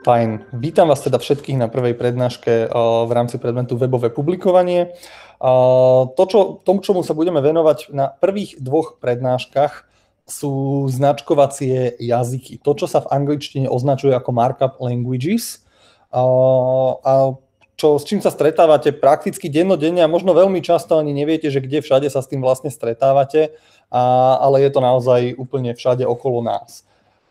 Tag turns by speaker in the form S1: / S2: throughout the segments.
S1: Fajn. Vítam vás teda všetkých na prvej prednáške v rámci predmetu webové publikovanie. Tomu, čomu sa budeme venovať na prvých dvoch prednáškach, sú značkovacie jazyky. To, čo sa v angličtine označuje ako markup languages. S čím sa stretávate prakticky dennodenne a možno veľmi často ani neviete, že kde všade sa s tým vlastne stretávate, ale je to naozaj úplne všade okolo nás.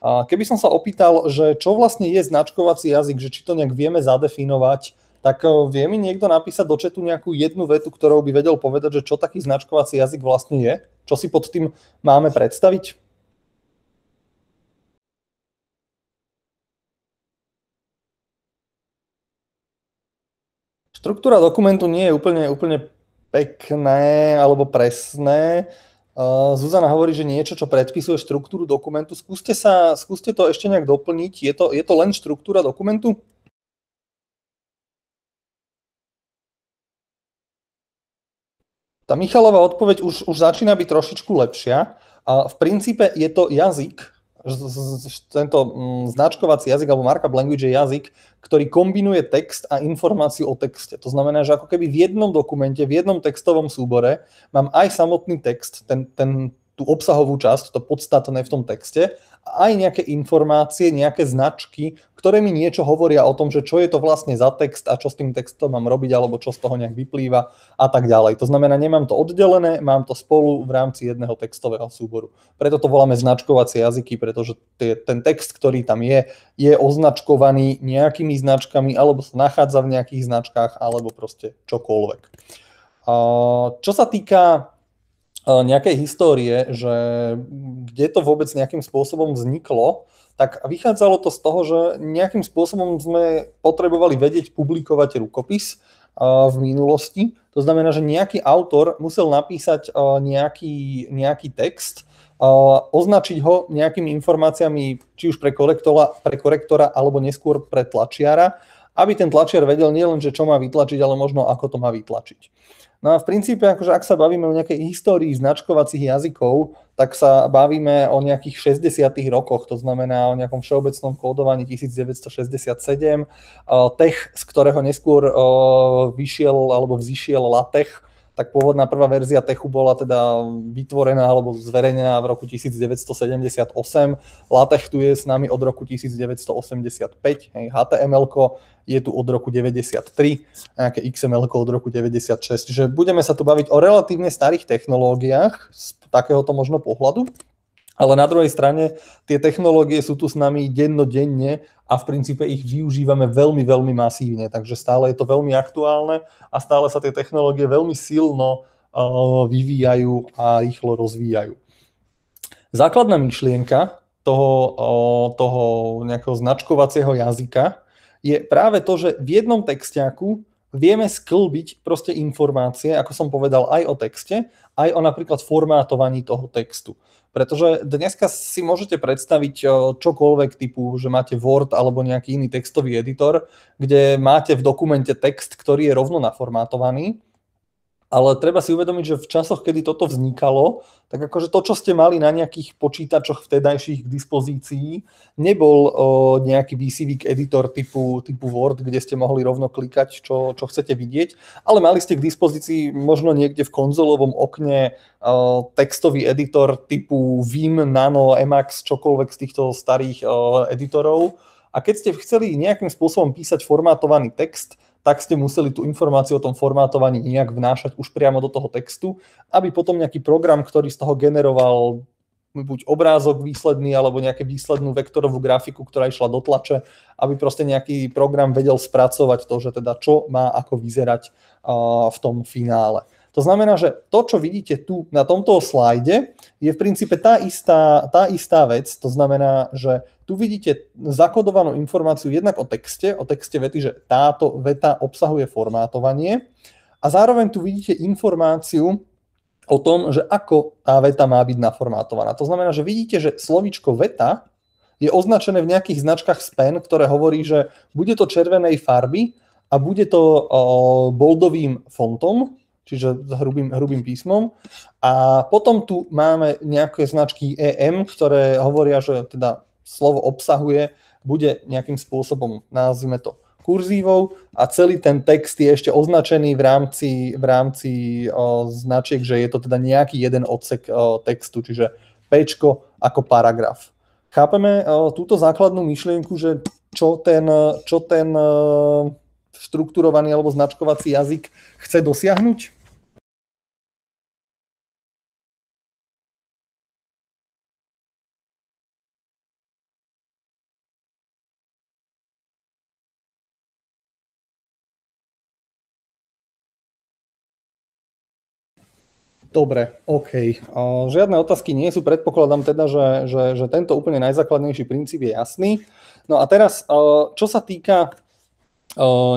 S1: Keby som sa opýtal, že čo vlastne je značkovací jazyk, že či to nejak vieme zadefinovať, tak vie mi niekto napísať do chatu nejakú jednu vetu, ktorou by vedel povedať, že čo taký značkovací jazyk vlastne je? Čo si pod tým máme predstaviť? Štruktúra dokumentu nie je úplne pekné alebo presné. Zuzana hovorí, že niečo, čo predpisuje štruktúru dokumentu. Skúste to ešte nejak doplniť. Je to len štruktúra dokumentu? Tá Michalová odpoveď už začína byť trošičku lepšia. V princípe je to jazyk, tento značkovací jazyk alebo markup language je jazyk, ktorý kombinuje text a informáciu o texte. To znamená, že ako keby v jednom dokumente, v jednom textovom súbore mám aj samotný text, tú obsahovú časť, to podstatné v tom texte, a aj nejaké informácie, nejaké značky, ktoré mi niečo hovoria o tom, že čo je to vlastne za text a čo s tým textom mám robiť, alebo čo z toho nejak vyplýva a tak ďalej. To znamená, nemám to oddelené, mám to spolu v rámci jedného textového súboru. Preto to voláme značkovacie jazyky, pretože ten text, ktorý tam je označkovaný nejakými značkami, alebo sa nachádza v nejakých značkách, alebo proste čokoľvek. Čo sa týka nejakej histórie, že kde to vôbec nejakým spôsobom vzniklo, tak vychádzalo to z toho, že nejakým spôsobom sme potrebovali vedieť publikovať rukopis v minulosti. To znamená, že nejaký autor musel napísať nejaký text, označiť ho nejakými informáciami, či už pre korektora alebo neskôr pre tlačiara, aby ten tlačiar vedel nielen, že čo má vytlačiť, ale možno ako to má vytlačiť. No a v princípe, akože ak sa bavíme o nejakej histórii značkovacích jazykov, tak sa bavíme o nejakých 60. rokoch, to znamená o nejakom všeobecnom kódovaní 1967. Tech, z ktorého neskôr vzišiel LaTeX, tak pôvodná prvá verzia Techu bola teda vytvorená alebo zverejnená v roku 1978. LaTeX tu je s nami od roku 1985. HTML-ko je tu od roku 93, nejaké XML-ko od roku 96. Čiže budeme sa tu baviť o relatívne starých technológiách z takéhoto možno pohľadu, ale na druhej strane tie technológie sú tu s nami dennodenne a v princípe ich využívame veľmi, veľmi masívne, takže stále je to veľmi aktuálne a stále sa tie technológie veľmi silno vyvíjajú a rýchlo rozvíjajú. Základná myšlienka toho nejakého značkovacieho jazyka je práve to, že v jednom textiaku vieme sklbiť proste informácie, ako som povedal, aj o texte, aj o napríklad formátovaní toho textu. Pretože dneska si môžete predstaviť čokoľvek typu, že máte Word alebo nejaký iný textový editor, kde máte v dokumente text, ktorý je rovno naformátovaný, ale treba si uvedomiť, že v časoch, kedy toto vznikalo, tak akože to, čo ste mali na nejakých počítačoch vtedajších k dispozícii, nebol nejaký výsivik editor typu Word, kde ste mohli rovno klikať, čo chcete vidieť, ale mali ste k dispozícii možno niekde v konzolovom okne textový editor typu Vim, Nano, Emacs, čokoľvek z týchto starých editorov. A keď ste chceli nejakým spôsobom písať formátovaný text, tak ste museli tú informáciu o tom formátovaní nejak vnášať už priamo do toho textu, aby potom nejaký program, ktorý z toho generoval buď obrázok výsledný, alebo nejakú výslednú vektorovú grafiku, ktorá išla do tlače, aby proste nejaký program vedel spracovať to, že teda čo má ako vyzerať v tom finále. To znamená, že to, čo vidíte tu na tomto slajde, je v princípe tá istá vec. To znamená, že tu vidíte zakodovanú informáciu jednak o texte vety, že táto veta obsahuje formátovanie a zároveň tu vidíte informáciu o tom, že ako tá veta má byť naformátovaná. To znamená, že vidíte, že slovíčko veta je označené v nejakých značkách span, ktoré hovorí, že bude to červenej farby a bude to boldovým fontom, čiže hrubým písmom. A potom tu máme nejaké značky EM, ktoré hovoria, že teda slovo obsahuje bude nejakým spôsobom, nazvime to, kurzívou a celý ten text je ešte označený v rámci značiek, že je to teda nejaký jeden odsek textu, čiže Pčko ako paragraf. Chápeme túto základnú myšlienku, že čo ten štrukturovaný alebo značkovací jazyk chce dosiahnuť? Dobre, OK. Žiadne otázky nie sú, predpokladám teda, že tento úplne najzákladnejší princíp je jasný. No a teraz, čo sa týka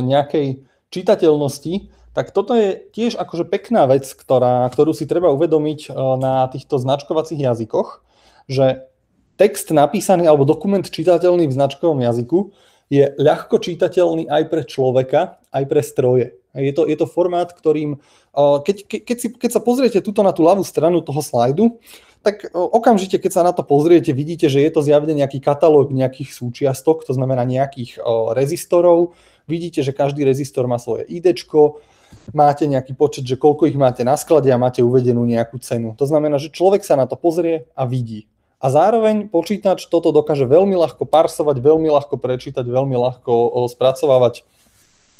S1: nejakej čitateľnosti, tak toto je tiež akože pekná vec, ktorú si treba uvedomiť na týchto značkovacích jazykoch, že text napísaný alebo dokument čitateľný v značkovom jazyku je ľahko čitateľný aj pre človeka, aj pre stroje. Je to formát, ktorým, keď sa pozriete tuto na tú ľavú stranu toho slajdu, tak okamžite, keď sa na to pozriete, vidíte, že je to zjavne nejaký katalóg nejakých súčiastok, to znamená nejakých rezistorov. Vidíte, že každý rezistor má svoje IDčko, máte nejaký počet, že koľko ich máte na sklade a máte uvedenú nejakú cenu. To znamená, že človek sa na to pozrie a vidí. A zároveň počítač toto dokáže veľmi ľahko parsovať, veľmi ľahko prečítať, veľmi ľahko spracovávať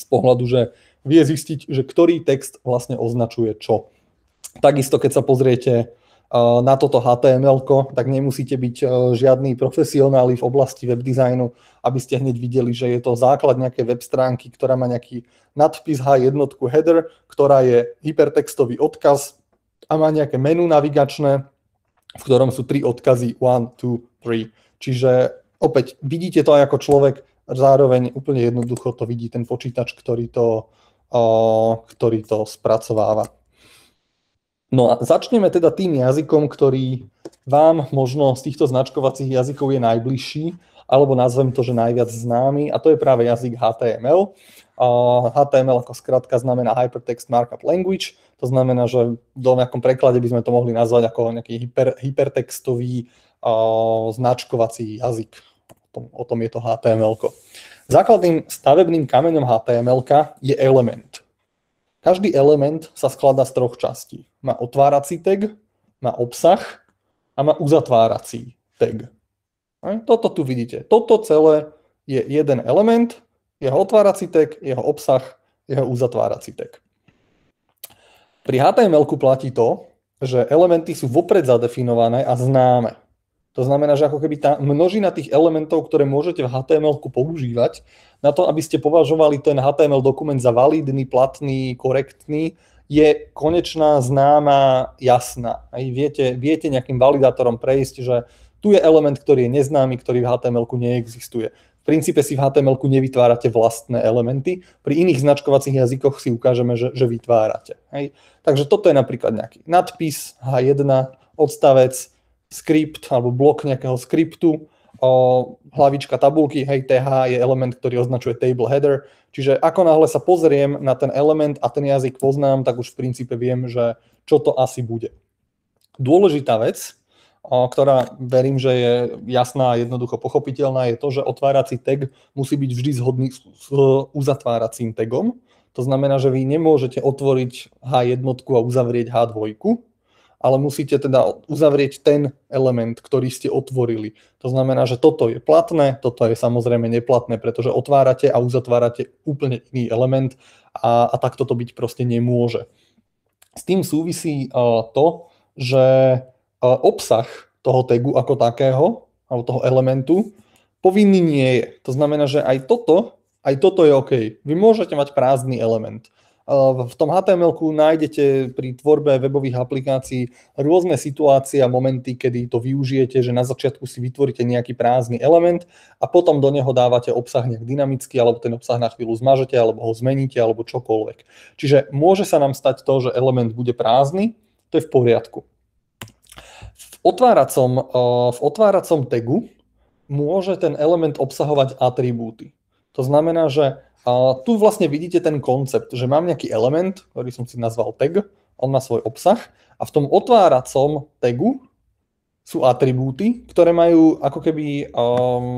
S1: z pohľadu, že vie zistiť, že ktorý text vlastne označuje čo. Takisto, keď sa pozriete na toto HTML-ko, tak nemusíte byť žiadni profesionáli v oblasti webdesignu, aby ste hneď videli, že je to základ nejakej web stránky, ktorá má nejaký nadpis H1 header, ktorá je hypertextový odkaz a má nejaké menu navigačné, v ktorom sú 3 odkazy 1, 2, 3. Čiže opäť vidíte to aj ako človek, zároveň úplne jednoducho to vidí ten počítač, ktorý to spracováva. No a začneme teda tým jazykom, ktorý vám možno z týchto značkovacích jazykov je najbližší, alebo nazvem to, že najviac známy, a to je práve jazyk HTML. HTML ako skratka znamená Hypertext Markup Language, to znamená, že v nejakom preklade by sme to mohli nazvať ako nejaký hypertextový značkovací jazyk. O tom je to HTML-ko. Základným stavebným kameňom HTML-ka je element. Každý element sa skladá z 3 častí. Má otvárací tag, má obsah a má uzatvárací tag. Toto tu vidíte. Toto celé je jeden element, jeho otvárací tag, jeho obsah, jeho uzatvárací tag. Pri HTML-ku platí to, že elementy sú vopred zadefinované a známe. To znamená, že ako keby tá množina tých elementov, ktoré môžete v HTML-ku používať, na to, aby ste považovali ten HTML dokument za validný, platný, korektný, je konečná, známa, jasná. Viete nejakým validátorom prejsť, že tu je element, ktorý je neznámy, ktorý v HTML-ku neexistuje. V princípe si v HTML-ku nevytvárate vlastné elementy, pri iných značkovacích jazykoch si ukážeme, že vytvárate. Takže toto je napríklad nejaký nadpis, H1, odstavec, skript alebo blok nejakého skriptu, hlavička tabulky, TH je element, ktorý označuje table header, čiže ako náhle sa pozriem na ten element a ten jazyk poznám, tak už v princípe viem, že čo to asi bude. Dôležitá vec, ktorá verím, že je jasná a jednoducho pochopiteľná, je to, že otvárací tag musí byť vždy zhodný s uzatváracím tagom. To znamená, že vy nemôžete otvoriť H1 a uzavrieť H2, ale musíte teda uzavrieť ten element, ktorý ste otvorili. To znamená, že toto je platné, toto je samozrejme neplatné, pretože otvárate a uzatvárate úplne iný element a takto to byť proste nemôže. S tým súvisí to, že obsah toho tagu ako takého, alebo toho elementu, povinný nie je. To znamená, že aj toto je OK. Vy môžete mať prázdny element. V tom HTML-ku nájdete pri tvorbe webových aplikácií rôzne situácie a momenty, kedy to využijete, že na začiatku si vytvoríte nejaký prázdny element a potom do neho dávate obsah nejak dynamicky, alebo ten obsah na chvíľu zmažete, alebo ho zmeníte, alebo čokoľvek. Čiže môže sa nám stať to, že element bude prázdny, to je v poriadku. V otváracom tagu môže ten element obsahovať atribúty. To znamená, že tu vlastne vidíte ten koncept, že mám nejaký element, ktorý som si nazval tag, on má svoj obsah a v tom otváracom tagu sú atribúty, ktoré majú ako keby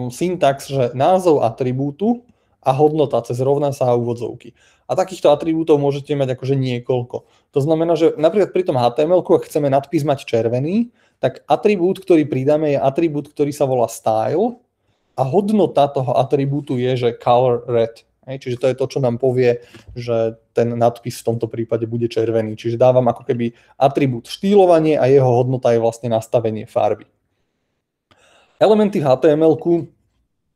S1: syntax, že názov atribútu a hodnota cez rovná sa a úvodzovky. A takýchto atribútov môžete mať akože niekoľko. To znamená, že napríklad pri tom HTML-ku, ak chceme nadpis mať červený, tak atribút, ktorý pridáme, je atribút, ktorý sa volá style a hodnota toho atribútu je, že color red. Čiže to je to, čo nám povie, že ten nadpis v tomto prípade bude červený. Čiže dávam ako keby atribút štýlovanie a jeho hodnota je vlastne nastavenie farby. Elementy v HTML-ku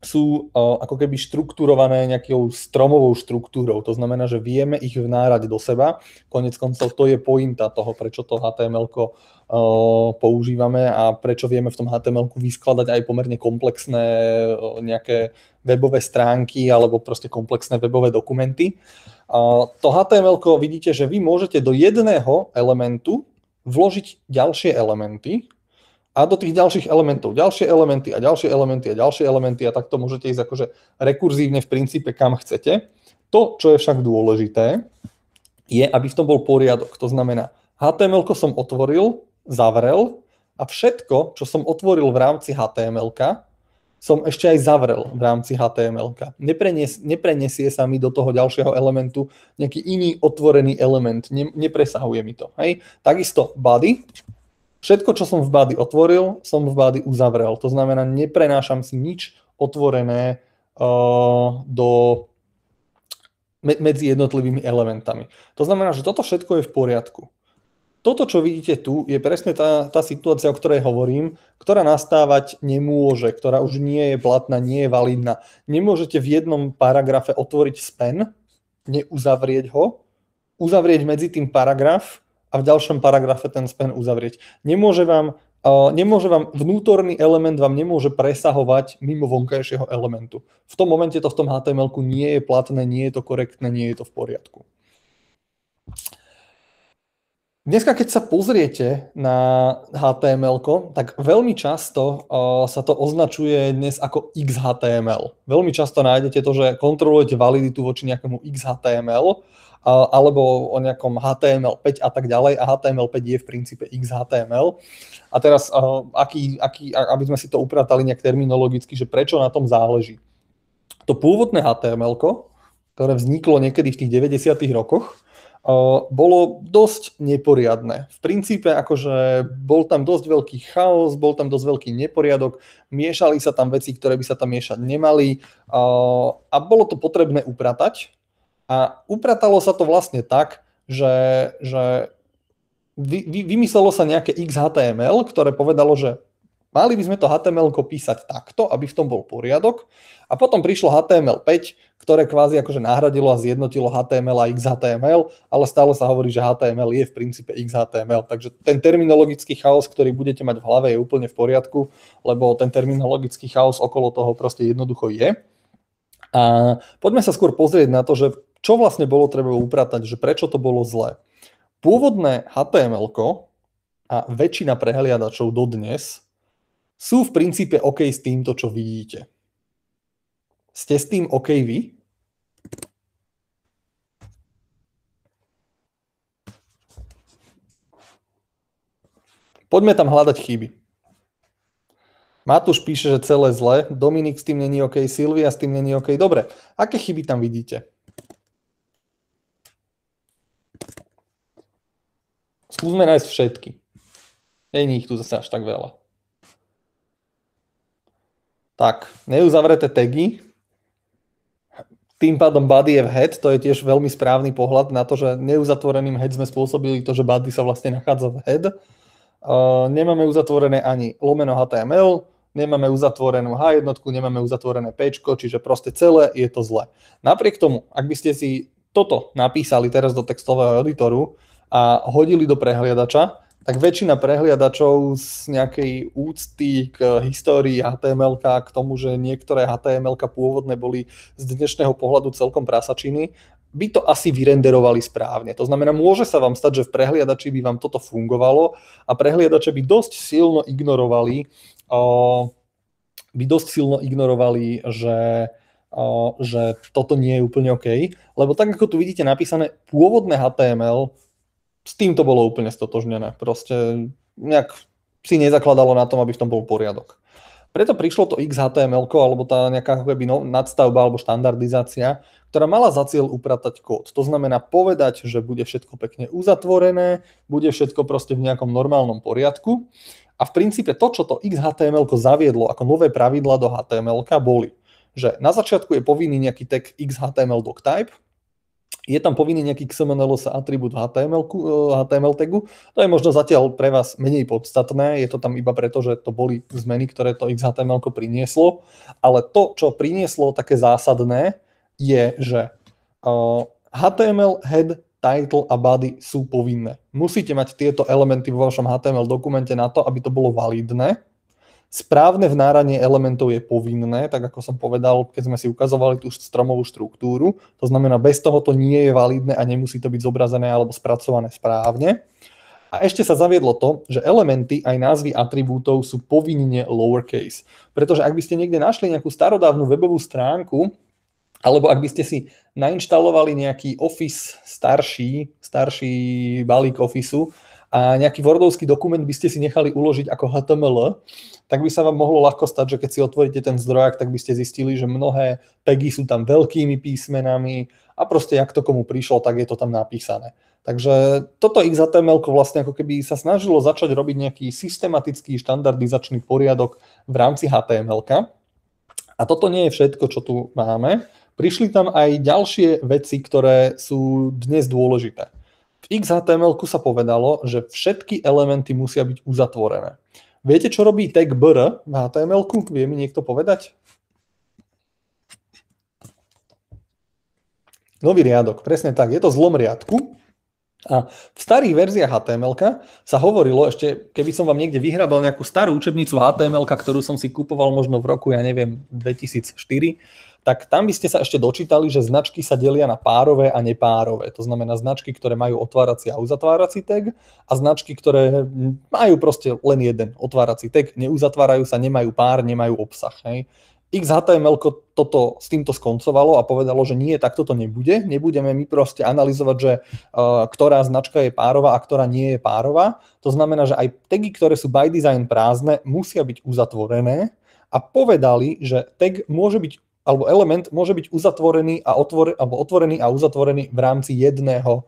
S1: sú ako keby štrukturované nejakou stromovou štruktúrou. To znamená, že vieme ich vnárať do seba. Konec koncov to je pointa toho, prečo to HTML-ko používame a prečo vieme v tom HTML-ku vyskladať aj pomerne komplexné nejaké webové stránky alebo proste komplexné webové dokumenty. To HTML-ko vidíte, že vy môžete do jedného elementu vložiť ďalšie elementy a do tých ďalších elementov ďalšie elementy a ďalšie elementy a ďalšie elementy a takto môžete ísť akože rekurzívne v princípe kam chcete. To, čo je však dôležité, je, aby v tom bol poriadok. To znamená, HTML-ko som otvoril, zavrel a všetko, čo som otvoril v rámci HTML-ka, som ešte aj zavrel v rámci HTML-ka. Neprenesie sa mi do toho ďalšieho elementu nejaký iný otvorený element, nepresahuje mi to. Hej? Takisto body. Všetko, čo som v body otvoril, som v body uzavrel. To znamená, neprenášam si nič otvorené medzi jednotlivými elementami. To znamená, že toto všetko je v poriadku. Toto, čo vidíte tu, je presne tá situácia, o ktorej hovorím, ktorá nastávať nemôže, ktorá už nie je platná, nie je validná. Nemôžete v jednom paragrafe otvoriť span, neuzavrieť ho, uzavrieť medzi tým paragraf a v ďalšom paragrafe ten span uzavrieť. Nemôže vám vnútorný element vám nemôže presahovať mimo vonkajšieho elementu. V tom momente to v tom HTML-ku nie je platné, nie je to korektné, nie je to v poriadku. Dneska, keď sa pozriete na HTML-ko, tak veľmi často sa to označuje dnes ako XHTML. Veľmi často nájdete to, že kontrolujete validitu voči nejakému XHTML, alebo o nejakom HTML5 a tak ďalej a HTML5 je v princípe XHTML. A teraz, aby sme si to upratali nejak terminologicky, že prečo na tom záleží. To pôvodné HTML-ko, ktoré vzniklo niekedy v tých 90. rokoch, bolo dosť neporiadne. V princípe akože bol tam dosť veľký chaos, bol tam dosť veľký neporiadok, miešali sa tam veci, ktoré by sa tam miešať nemali a bolo to potrebné upratať. A upratalo sa to vlastne tak, že vymyslelo sa nejaké XHTML, ktoré povedalo, že mali by sme to HTML-ko písať takto, aby v tom bol poriadok. A potom prišlo HTML5, ktoré kvázi akože nahradilo a zjednotilo HTML a XHTML, ale stále sa hovorí, že HTML je v princípe XHTML. Takže ten terminologický chaos, ktorý budete mať v hlave, je úplne v poriadku, lebo ten terminologický chaos okolo toho proste jednoducho je. A poďme sa skôr pozrieť na to, že čo vlastne bolo treba upratať, že prečo to bolo zlé. Pôvodné HTML-ko a väčšina prehliadačov dodnes sú v princípe OK s týmto, čo vidíte. Ste s tým OK vy? Poďme tam hľadať chyby. Matúš píše, že celé zle, Dominik s tým není OK, Silvia s tým není OK. Dobre, aké chyby tam vidíte? Skúsme nájsť všetky. Nie ich tu zase až tak veľa. Tak, neuzavreté tagy. Tým pádom body je v head, to je tiež veľmi správny pohľad na to, že neuzatvoreným head sme spôsobili to, že body sa vlastne nachádza v head. Nemáme uzatvorené ani lomeno HTML, nemáme uzatvorenú H1, nemáme uzatvorené P, čiže proste celé je to zle. Napriek tomu, ak by ste si toto napísali teraz do textového editoru a hodili do prehliadača, tak väčšina prehliadačov z nejakej úcty k histórii HTML-ka, k tomu, že niektoré HTML-ka pôvodné boli z dnešného pohľadu celkom prasačiny, by to asi vyrenderovali správne. To znamená, môže sa vám stať, že v prehliadači by vám toto fungovalo a prehliadače by dosť silno ignorovali, že toto nie je úplne OK, lebo tak, ako tu vidíte napísané, pôvodné HTML, s tým to bolo úplne stotožnené. Proste nejak si nezakladalo na tom, aby v tom bol poriadok. Preto prišlo to XHTML, alebo tá nejaká nadstavba alebo štandardizácia, ktorá mala za cieľ upratať kód. To znamená povedať, že bude všetko pekne uzatvorené, bude všetko proste v nejakom normálnom poriadku. A v princípe to, čo to XHTML zaviedlo ako nové pravidlá do HTML boli, že na začiatku je povinný nejaký tag XHTML doctype, je tam povinný nejaký XMLS atribút v HTML tagu. To je možno zatiaľ pre vás menej podstatné, je to tam iba preto, že to boli zmeny, ktoré to XHTML prinieslo, ale to, čo prinieslo také zásadné, je, že HTML, head, title a body sú povinné. Musíte mať tieto elementy vo vašom HTML dokumente na to, aby to bolo validné. Správne vnáranie elementov je povinné, tak ako som povedal, keď sme si ukazovali tú stromovú štruktúru. To znamená, bez toho to nie je validné a nemusí to byť zobrazené alebo spracované správne. A ešte sa zaviedlo to, že elementy aj názvy atribútov sú povinne lowercase. Pretože ak by ste niekde našli nejakú starodávnu webovú stránku, alebo ak by ste si nainštalovali nejaký Office, starší balík Officeu a nejaký Wordovský dokument by ste si nechali uložiť ako HTML, tak by sa vám mohlo ľahko stať, že keď si otvoríte ten zdrojak, tak by ste zistili, že mnohé tagy sú tam veľkými písmenami a proste jak to komu prišlo, tak je to tam napísané. Takže toto XHTML vlastne ako keby sa snažilo začať robiť nejaký systematický štandardizačný poriadok v rámci HTML-ka. A toto nie je všetko, čo tu máme. Prišli tam aj ďalšie veci, ktoré sú dnes dôležité. V XHTML-ku sa povedalo, že všetky elementy musia byť uzatvorené. Viete, čo robí tag br v HTML-ku? Vie mi niekto povedať? Nový riadok, presne tak. Je to zlom riadku. A v starých verziách HTML-ka sa hovorilo, ešte keby som vám niekde vyhrabal nejakú starú učebnicu HTML-ka, ktorú som si kupoval možno v roku, ja neviem, 2004, tak tam by ste sa ešte dočítali, že značky sa delia na párové a nepárové. To znamená značky, ktoré majú otvárací a uzatvárací tag a značky, ktoré majú proste len jeden otvárací tag, neuzatvárajú sa, nemajú pár, nemajú obsah. Hej. XHTML toto s týmto skoncovalo a povedalo, že nie, takto to nebude. Nebudeme my proste analyzovať, že ktorá značka je párová a ktorá nie je párová. To znamená, že aj tagy, ktoré sú by design prázdne, musia byť uzatvorené a povedali, že tag môže byť alebo element môže byť uzatvorený a otvorený a uzatvorený v rámci jedného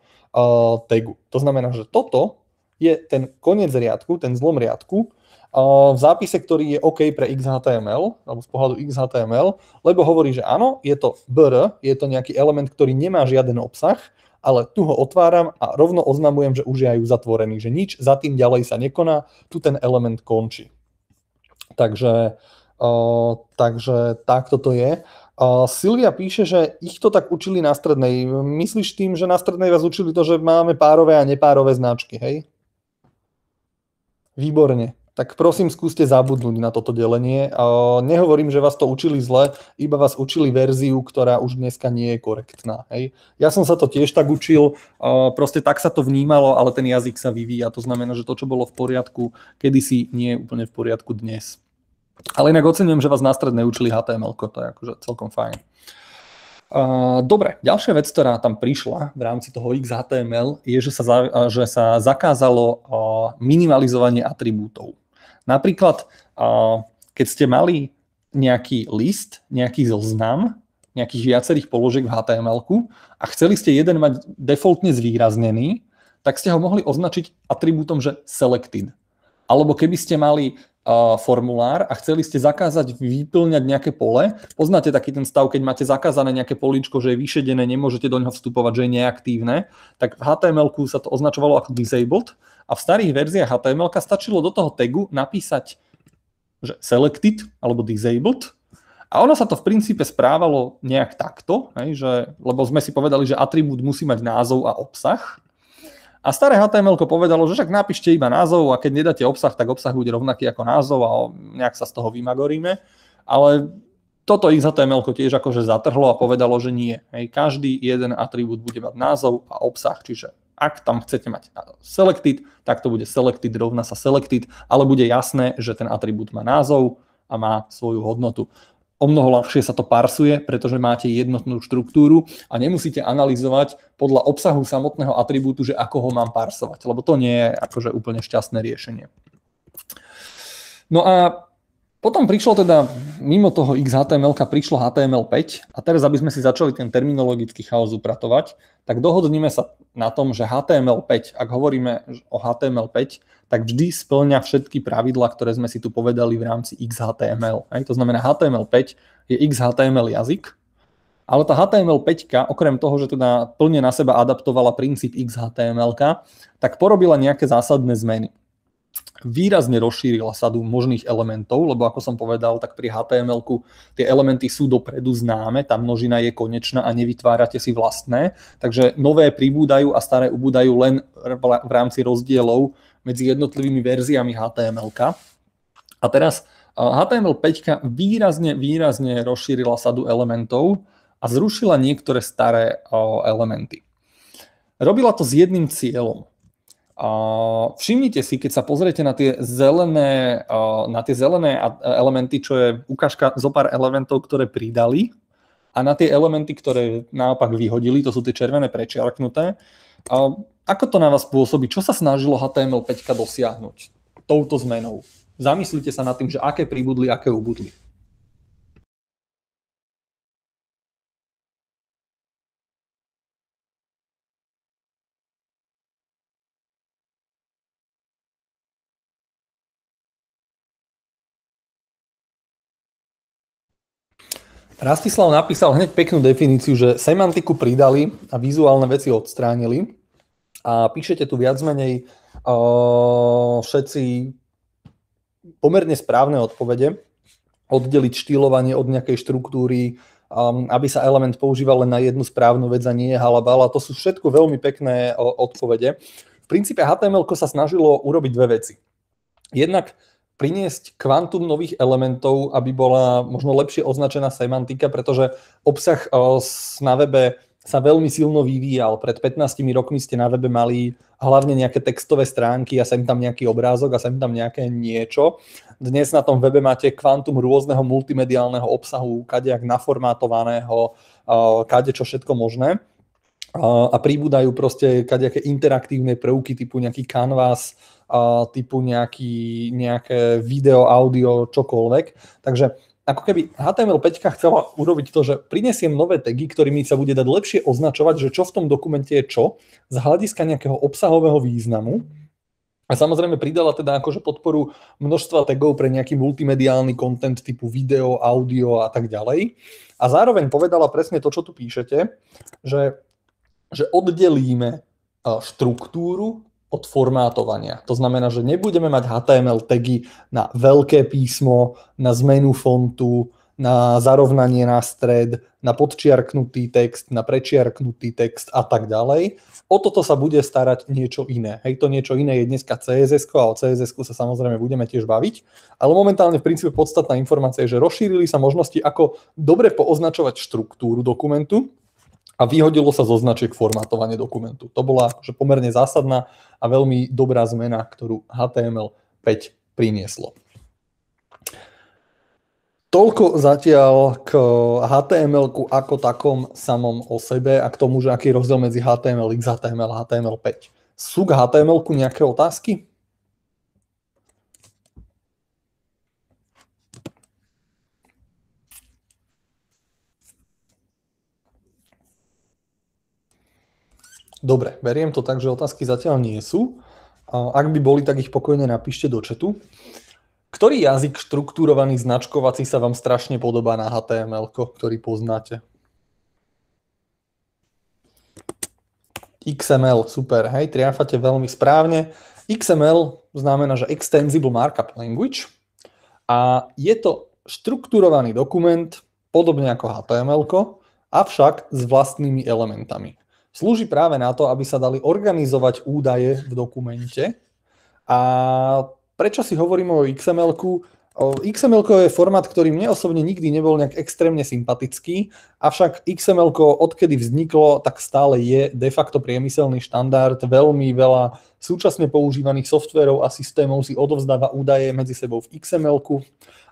S1: tagu. To znamená, že toto je ten koniec riadku, ten zlom riadku v zápise, ktorý je OK pre XHTML, alebo z pohľadu XHTML, lebo hovorí, že áno, je to br, je to nejaký element, ktorý nemá žiaden obsah, ale tu ho otváram a rovno oznamujem, že už je aj uzatvorený, že nič za tým ďalej sa nekoná, tu ten element končí. Takže takto to je. Silvia píše, že ich to tak učili na strednej. Myslíš tým, že na strednej vás učili to, že máme párové a nepárové značky, hej? Výborne. Tak prosím, skúste zabudnúť na toto delenie. Nehovorím, že vás to učili zle, iba vás učili verziu, ktorá už dneska nie je korektná. Hej? Ja som sa to tiež tak učil, proste tak sa to vnímalo, ale ten jazyk sa vyvíja. To znamená, že to, čo bolo v poriadku kedysi, nie je úplne v poriadku dnes. Ale inak oceňujem, že vás na strednej učili HTML, to je akože celkom fajn. Dobre, ďalšia vec, ktorá tam prišla v rámci toho XHTML, je, že sa zakázalo minimalizovanie atribútov. Napríklad, keď ste mali nejaký list, nejaký zoznam, nejakých viacerých položiek v HTML-ku a chceli ste jeden mať defaultne zvýraznený, tak ste ho mohli označiť atribútom, že selected. Alebo keby ste mali formulár a chceli ste zakázať vyplňať nejaké pole. Poznáte taký ten stav, keď máte zakázané nejaké políčko, že je vyšedené, nemôžete do neho vstupovať, že je neaktívne, tak v HTML-ku sa to označovalo ako disabled a v starých verziách HTML-ka stačilo do toho tagu napísať, že selected alebo disabled a ono sa to v princípe správalo nejak takto, lebo sme si povedali, že atribút musí mať názov a obsah. A staré HTML povedalo, že však napíšte iba názov a keď nedáte obsah, tak obsah bude rovnaký ako názov a nejak sa z toho vymagoríme. Ale toto XHTML tiež akože zatrhlo a povedalo, že nie. Hej, každý jeden atribút bude mať názov a obsah, čiže ak tam chcete mať selected, tak to bude selected rovná sa selected, ale bude jasné, že ten atribút má názov a má svoju hodnotu. O mnoho ľahšie sa to parsuje, pretože máte jednotnú štruktúru a nemusíte analyzovať podľa obsahu samotného atribútu, že ako ho mám parsovať, lebo to nie je akože úplne šťastné riešenie. No a potom prišlo teda, mimo toho XHTML-ka prišlo HTML5 a teraz, aby sme si začali ten terminologický chaos upratovať, tak dohodnime sa na tom, že HTML5, ak hovoríme o HTML5, tak vždy splňa všetky pravidlá, ktoré sme si tu povedali v rámci XHTML. To znamená, HTML5 je XHTML jazyk, ale tá HTML5, okrem toho, že teda plne na seba adaptovala princíp XHTML-ka, tak porobila nejaké zásadné zmeny. Výrazne rozšírila sadu možných elementov, lebo ako som povedal, tak pri HTML-ku tie elementy sú dopredu známe, tá množina je konečná a nevytvárate si vlastné, takže nové pribúdajú a staré ubúdajú len v rámci rozdielov medzi jednotlivými verziami HTML-ka. A teraz HTML5 výrazne rozšírila sadu elementov a zrušila niektoré staré elementy. Robila to s jedným cieľom. Všimnite si, keď sa pozriete na tie zelené elementy, čo je ukážka zo pár elementov, ktoré pridali, a na tie elementy, ktoré naopak vyhodili, to sú tie červené prečiarknuté. Ako to na vás pôsobí? Čo sa snažilo HTML5 dosiahnuť touto zmenou? Zamyslite sa nad tým, že aké pribudli, aké ubudli. Rastislav napísal hneď peknú definíciu, že semantiku pridali a vizuálne veci odstránili. A píšete tu viac menej všetci pomerne správne odpovede. Oddeliť štýlovanie od nejakej štruktúry, aby sa element používal len na jednu správnu vec a nie halabala. To sú všetko veľmi pekné odpovede. V princípe HTML sa snažilo urobiť dve veci. Jednak priniesť kvantum nových elementov, aby bola možno lepšie označená semantika, pretože obsah na webe sa veľmi silno vyvíjal. Pred 15 rokmi ste na webe mali hlavne nejaké textové stránky a sem tam nejaký obrázok a sem tam nejaké niečo. Dnes na tom webe máte kvantum rôzneho multimediálneho obsahu, kadejak naformátovaného, kadečo všetko možné. A pribúdajú proste kadejaké interaktívne prvky typu nejaký canvas, typu nejaké video, audio, čokoľvek. Takže ako keby HTML5 chcela urobiť to, že prinesiem nové tagy, ktorými sa bude dať lepšie označovať, že čo v tom dokumente je čo, z hľadiska nejakého obsahového významu. A samozrejme pridala teda akože podporu množstva tagov pre nejaký multimediálny content typu video, audio a tak ďalej. A zároveň povedala presne to, čo tu píšete, že oddelíme štruktúru od formátovania. To znamená, že nebudeme mať HTML tagy na veľké písmo, na zmenu fontu, na zarovnanie na stred, na podčiarknutý text, na prečiarknutý text a tak ďalej. O toto sa bude starať niečo iné. Hej, to niečo iné je dneska CSS-ko a o CSS-ku sa samozrejme budeme tiež baviť, ale momentálne v princípe podstatná informácia je, že rozšírili sa možnosti, ako dobre pooznačovať štruktúru dokumentu, a vyhodilo sa zo značiek formátovanie dokumentu. To bola akože pomerne zásadná a veľmi dobrá zmena, ktorú HTML5 prinieslo. Toľko zatiaľ k HTML-ku ako takom samom o sebe a k tomu, že aký je rozdiel medzi HTML, XHTML a HTML5. Sú k HTML-ku nejaké otázky? Dobre, beriem to tak, že otázky zatiaľ nie sú. Ak by boli, tak ich pokojne napíšte do chatu. Ktorý jazyk štruktúrovaný značkovací sa vám strašne podobá na HTML, ktorý poznáte? XML, super, hej, triafate veľmi správne. XML znamená, že Extensible Markup Language a je to štruktúrovaný dokument, podobne ako HTML, avšak s vlastnými elementami. Slúži práve na to, aby sa dali organizovať údaje v dokumente. A prečo si hovorím o XML-ku? XML je formát, ktorý mne osobne nikdy nebol nejak extrémne sympatický, avšak XML, odkedy vzniklo, tak stále je de facto priemyselný štandard. Veľmi veľa súčasne používaných softverov a systémov si odovzdáva údaje medzi sebou v XML-ku.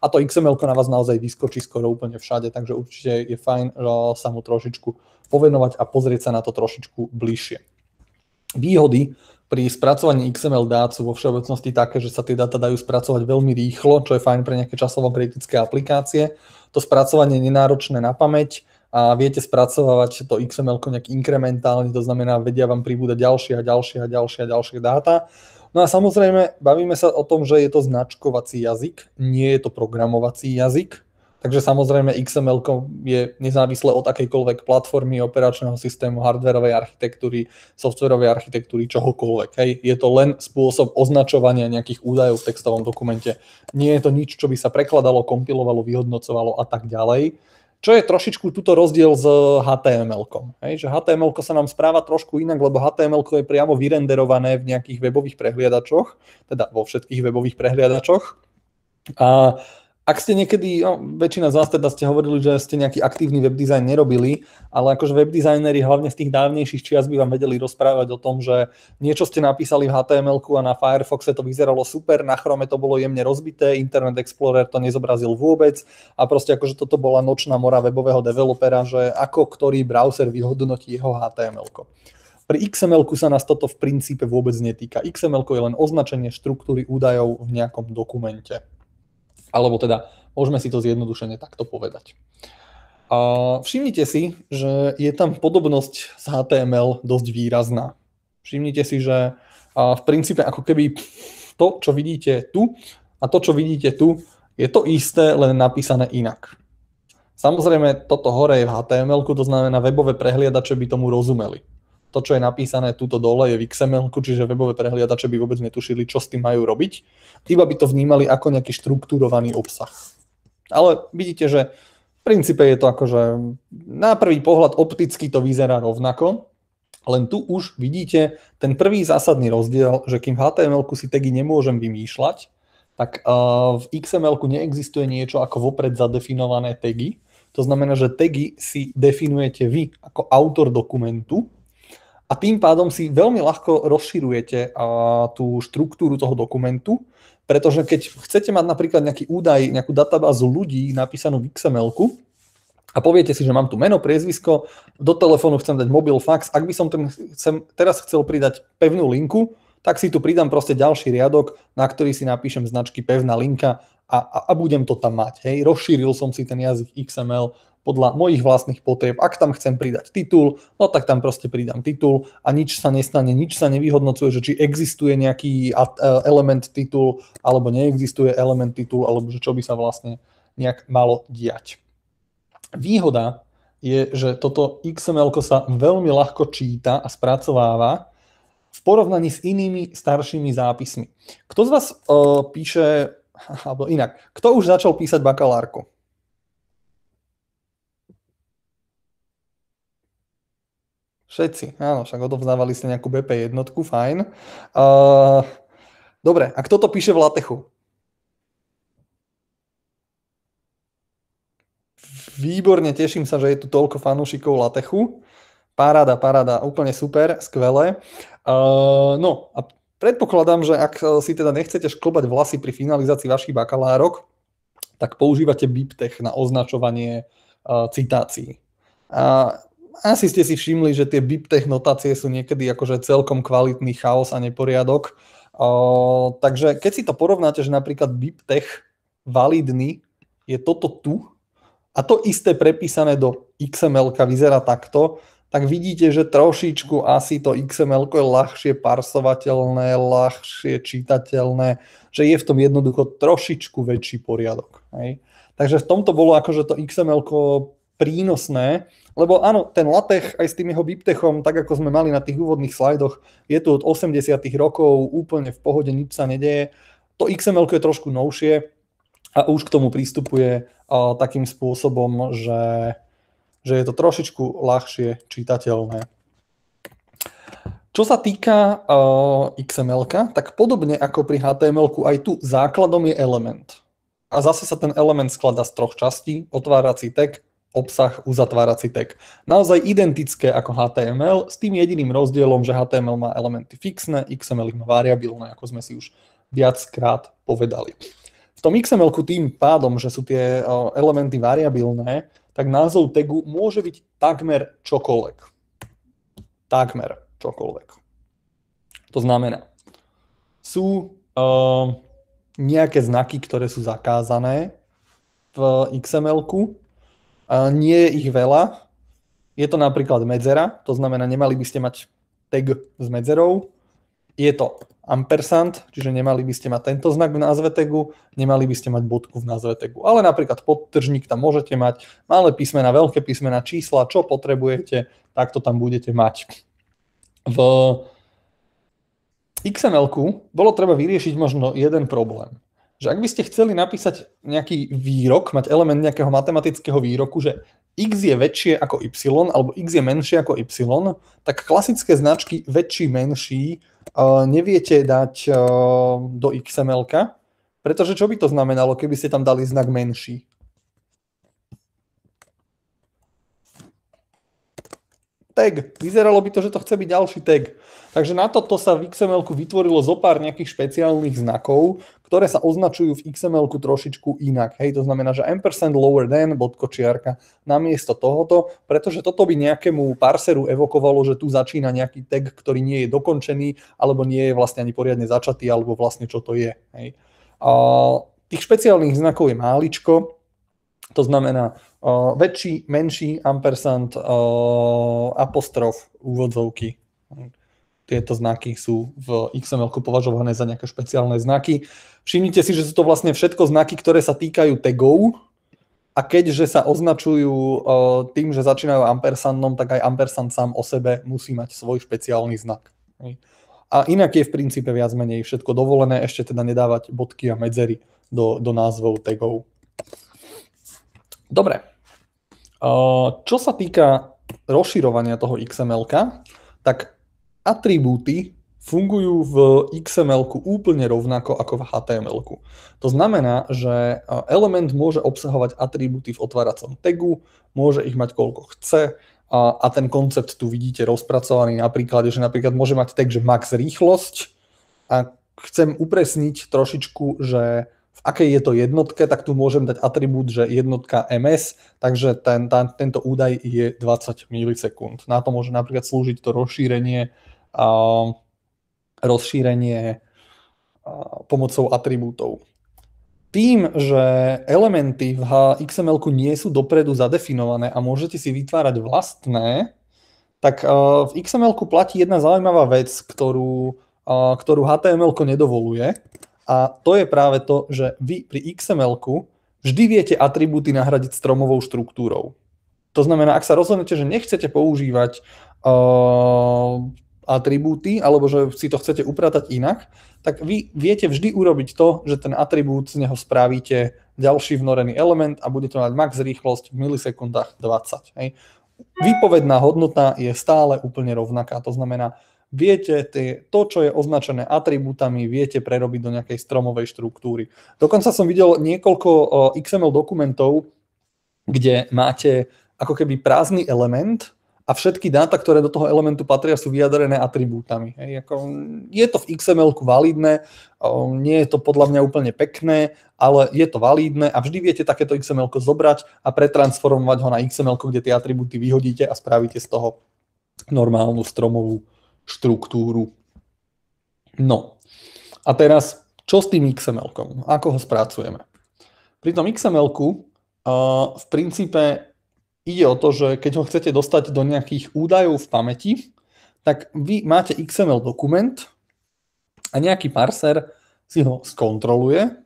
S1: A to XML na vás naozaj vyskočí skoro úplne všade, takže určite je fajn sa mu trošičku povenovať a pozrieť sa na to trošičku bližšie. Výhody pri spracovaní XML dát sú vo všeobecnosti také, že sa tie dáta dajú spracovať veľmi rýchlo, čo je fajn pre nejaké časovo kritické aplikácie. To spracovanie je nenáročné na pamäť a viete spracovať to XML nejak inkrementálne, to znamená, vedia vám pribúdať ďalšie dáta. No a samozrejme, bavíme sa o tom, že je to značkovací jazyk, nie je to programovací jazyk. Takže samozrejme XML je nezávislé od akejkoľvek platformy, operačného systému, hardwareovej architektúry, softwarovej architektúry, čohokoľvek. Hej. Je to len spôsob označovania nejakých údajov v textovom dokumente. Nie je to nič, čo by sa prekladalo, kompilovalo, vyhodnocovalo a tak ďalej. Čo je trošičku tuto rozdiel s HTML-kom. Hej, že HTML-ko sa nám správa trošku inak, lebo HTML-ko je priamo vyrenderované v nejakých webových prehliadačoch, teda vo všetkých webových prehliadačoch. A ak ste niekedy, väčšina z vás teda ste hovorili, že ste nejaký aktívny web design nerobili, ale akože web designeri hlavne z tých dávnejších čias by vám vedeli rozprávať o tom, že niečo ste napísali v HTML-ku a na Firefoxe to vyzeralo super, na Chrome to bolo jemne rozbité, Internet Explorer to nezobrazil vôbec a proste akože toto bola nočná mora webového developera, že ako ktorý browser vyhodnotí jeho HTML-ko. Pri XML-ku sa nás toto v princípe vôbec netýka. XML-ko je len označenie štruktúry údajov v nejakom dokumente. Alebo teda, môžeme si to zjednodušene takto povedať. Všimnite si, že je tam podobnosť s HTML dosť výrazná. Všimnite si, že v princípe ako keby to, čo vidíte tu a to, čo vidíte tu, je to isté, len napísané inak. Samozrejme, toto hore je v HTML-ku, to znamená, webové prehliadače by tomu rozumeli. To, čo je napísané tuto dole, je v XML-ku, čiže webové prehliadače by vôbec netušili, čo s tým majú robiť. Iba by to vnímali ako nejaký štruktúrovaný obsah. Ale vidíte, že v princípe je to akože na prvý pohľad opticky to vyzerá rovnako, len tu už vidíte ten prvý zásadný rozdiel, že kým v HTML-ku si tagy nemôžem vymýšľať, tak v XML-ku neexistuje niečo ako vopred zadefinované tagy. To znamená, že tagy si definujete vy ako autor dokumentu, a tým pádom si veľmi ľahko rozširujete tú štruktúru toho dokumentu, pretože keď chcete mať napríklad nejaký údaj, nejakú databázu ľudí napísanú v XML-ku a poviete si, že mám tu meno, priezvisko, do telefónu chcem dať mobil, fax, ak by som teraz chcel pridať pevnú linku, tak si tu pridám proste ďalší riadok, na ktorý si napíšem značky pevná linka a budem to tam mať. Hej. Rozšíril som si ten jazyk XML podľa mojich vlastných potrieb. Ak tam chcem pridať titul, no tak tam proste pridám titul a nič sa nestane, nič sa nevyhodnocuje, že či existuje nejaký element titul, alebo neexistuje element titul, alebo že čo by sa vlastne nejak malo diať. Výhoda je, že toto XML-ko sa veľmi ľahko číta a spracováva v porovnaní s inými staršími zápismi. Kto z vás píše, alebo inak, kto už začal písať bakalárku? Všetci, áno, však odovzdávali ste nejakú BP jednotku, fajn. Dobre, a kto to píše v LaTeXu? Výborne, teším sa, že je tu toľko fanúšikov LaTeXu. Paráda, úplne super, skvelé. No a predpokladám, že ak si teda nechcete šklbať vlasy pri finalizácii vašich bakalárok, tak používate BibTeX na označovanie citácií. Asi ste si všimli, že tie BibTeX notácie sú niekedy akože celkom kvalitný chaos a neporiadok. Takže keď si to porovnáte, že napríklad BibTeX validný je toto tu a to isté prepísané do XML-ka vyzerá takto, tak vidíte, že trošičku asi to XML-ko je ľahšie parsovateľné, ľahšie čitateľné, že je v tom jednoducho trošičku väčší poriadok. Hej. Takže v tomto bolo akože to XML-ko prínosné, lebo áno, ten LaTeX aj s tým jeho BibTexom, tak ako sme mali na tých úvodných slajdoch, je tu od 80 rokov, úplne v pohode, nič sa nedeje. To XML je trošku novšie a už k tomu prístupuje takým spôsobom, že je to trošičku ľahšie čitateľné. Čo sa týka XML, tak podobne ako pri HTML, aj tu základom je element. A zase sa ten element skladá z troch častí, otvárací tag, obsah, uzatvárací tag. Naozaj identické ako HTML, s tým jediným rozdielom, že HTML má elementy fixné, XML ich má variabilné, ako sme si už viackrát povedali. V tom XML-ku tým pádom, že sú tie elementy variabilné, tak názov tagu môže byť takmer čokoľvek. Takmer čokoľvek. To znamená, sú nejaké znaky, ktoré sú zakázané v XML-ku. Nie je ich veľa. Je to napríklad medzera, to znamená, nemali by ste mať tag s medzerou. Je to ampersand, čiže nemali by ste mať tento znak v názve tagu, nemali by ste mať bodku v názve tagu. Ale napríklad podtržník tam môžete mať, malé písmena, veľké písmena, čísla, čo potrebujete, tak to tam budete mať. V XML-ku bolo treba vyriešiť možno jeden problém. Že ak by ste chceli napísať nejaký výrok, mať element nejakého matematického výroku, že x je väčšie ako y, alebo x je menšie ako y, tak klasické značky väčší, menší neviete dať do XML-ka, pretože čo by to znamenalo, keby ste tam dali znak menší? Tag. Vyzeralo by to, že to chce byť ďalší tag. Takže na toto sa v XML-ku vytvorilo zo pár nejakých špeciálnych znakov, ktoré sa označujú v XML-ku trošičku inak. Hej, to znamená, že ampersand lower than, bodkočiarka, namiesto tohoto, pretože toto by nejakému parseru evokovalo, že tu začína nejaký tag, ktorý nie je dokončený, alebo nie je vlastne ani poriadne začatý, alebo vlastne čo to je. Hej. Tých špeciálnych znakov je máličko, to znamená väčší, menší, ampersand, apostrof, úvodzovky. Tieto znaky sú v XML-ku považované za nejaké špeciálne znaky. Všimnite si, že sú to vlastne všetko znaky, ktoré sa týkajú tagov a keďže sa označujú tým, že začínajú ampersandom, tak aj ampersand sám o sebe musí mať svoj špeciálny znak. A inak je v princípe viac menej všetko dovolené, ešte teda nedávať bodky a medzery do názvov tagov. Dobre. Čo sa týka rozširovania toho XML-ka, tak atribúty fungujú v XML-ku úplne rovnako ako v HTML-ku. To znamená, že element môže obsahovať atribúty v otváracom tagu, môže ich mať koľko chce a ten koncept tu vidíte rozpracovaný na príklade, že napríklad môže mať tag, že max rýchlosť a chcem upresniť trošičku, že v akej je to jednotke, tak tu môžem dať atribút, že jednotka ms, takže tento údaj je 20 milisekúnd. Na to môže napríklad slúžiť to rozšírenie pomocou atribútov. Tým, že elementy v XML-ku nie sú dopredu zadefinované a môžete si vytvárať vlastné, tak v XML-ku platí jedna zaujímavá vec, ktorú HTML-ko nedovoluje. A to je práve to, že vy pri XML-ku vždy viete atribúty nahradiť stromovou štruktúrou. To znamená, ak sa rozhodnete, že nechcete používať atribúty, alebo že si to chcete upratať inak, tak vy viete vždy urobiť to, že ten atribút z neho spravíte ďalší vnorený element a budete mať max rýchlosť v milisekundách 20. Hej. Výpovedná hodnota je stále úplne rovnaká, to znamená, viete to, čo je označené atribútami, viete prerobiť do nejakej stromovej štruktúry. Dokonca som videl niekoľko XML dokumentov, kde máte ako keby prázdny element a všetky dáta, ktoré do toho elementu patria, sú vyjadrené atribútami. Je to v XML-ku validné, nie je to podľa mňa úplne pekné, ale je to validné a vždy viete takéto XML-ko zobrať a pretransformovať ho na XML-ko, kde tie atribúty vyhodíte a spravíte z toho normálnu stromovú štruktúru. No a teraz, čo s tým XML-kom? Ako ho spracujeme? Pri tom XML-ku v princípe ide o to, že keď ho chcete dostať do nejakých údajov v pamäti, tak vy máte XML dokument a nejaký parser si ho skontroluje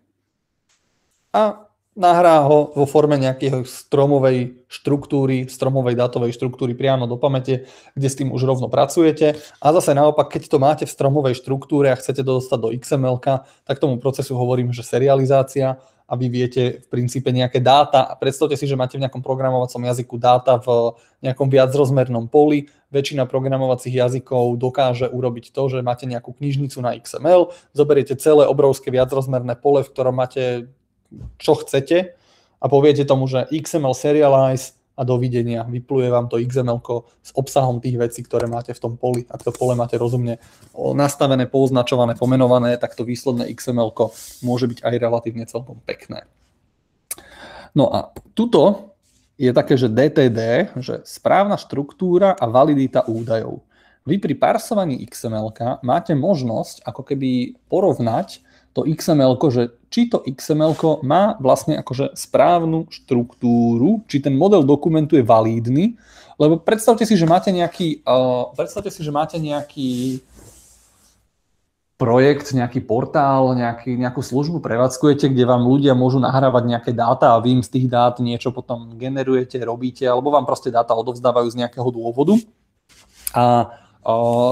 S1: a nahrá ho vo forme nejakej stromovej štruktúry, stromovej dátovej štruktúry priamo do pamäte, kde s tým už rovno pracujete. A zase naopak, keď to máte v stromovej štruktúre a chcete to dostať do XML-ka, tak tomu procesu hovorím, že serializácia a vy viete v princípe nejaké dáta. A predstavte si, že máte v nejakom programovacom jazyku dáta v nejakom viacrozmernom poli. Väčšina programovacích jazykov dokáže urobiť to, že máte nejakú knižnicu na XML, zoberiete celé obrovské viacrozmerné pole, v ktorom máte čo chcete a poviete tomu, že XML serialize a dovidenia. Vypluje vám to XML-ko s obsahom tých vecí, ktoré máte v tom poli. Ak to pole máte rozumne nastavené, pooznačované, pomenované, tak to výsledné XML-ko môže byť aj relatívne celkom pekné. No a tuto je také, že DTD, že správna štruktúra a validita údajov. vy pri parsovaní XML-ka máte možnosť ako keby porovnať to XML-ko, že či to XML-ko má vlastne akože správnu štruktúru, či ten model dokumentu je valídny, lebo predstavte si, že máte nejaký projekt, nejaký portál, nejakú službu prevádzkujete, kde vám ľudia môžu nahrávať nejaké dáta a vy im z tých dát niečo potom generujete, robíte, alebo vám proste dáta odovzdávajú z nejakého dôvodu. A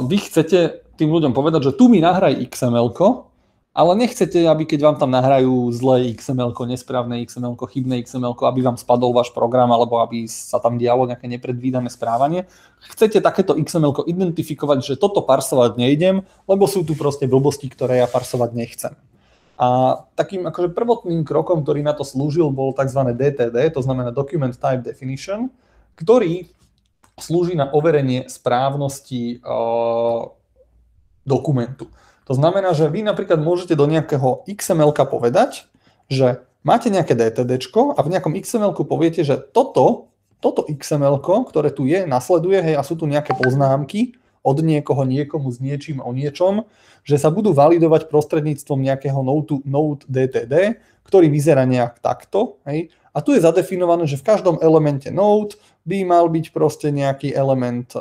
S1: vy chcete tým ľuďom povedať, že tu mi nahraj XML-ko, ale nechcete, aby keď vám tam nahrajú zlé XML-ko, nesprávne XML-ko, chybné XML-ko, aby vám spadol váš program alebo aby sa tam dialo nejaké nepredvídané správanie. Chcete takéto XML-ko identifikovať, že toto parsovať nejdem, lebo sú tu proste blbosti, ktoré ja parsovať nechcem. A takým akože prvotným krokom, ktorý na to slúžil, bol tzv. DTD, to znamená Document Type Definition, ktorý slúži na overenie správnosti dokumentu. To znamená, že vy napríklad môžete do nejakého XML-ka povedať, že máte nejaké DTDčko a v nejakom XML-ku poviete, že toto XML-ko, ktoré tu je, nasleduje, hej, a sú tu nejaké poznámky od niekoho, niekomu s niečím o niečom, že sa budú validovať prostredníctvom nejakého node DTD, ktorý vyzerá nejak takto, hej. A tu je zadefinované, že v každom elemente node by mal byť proste nejaký element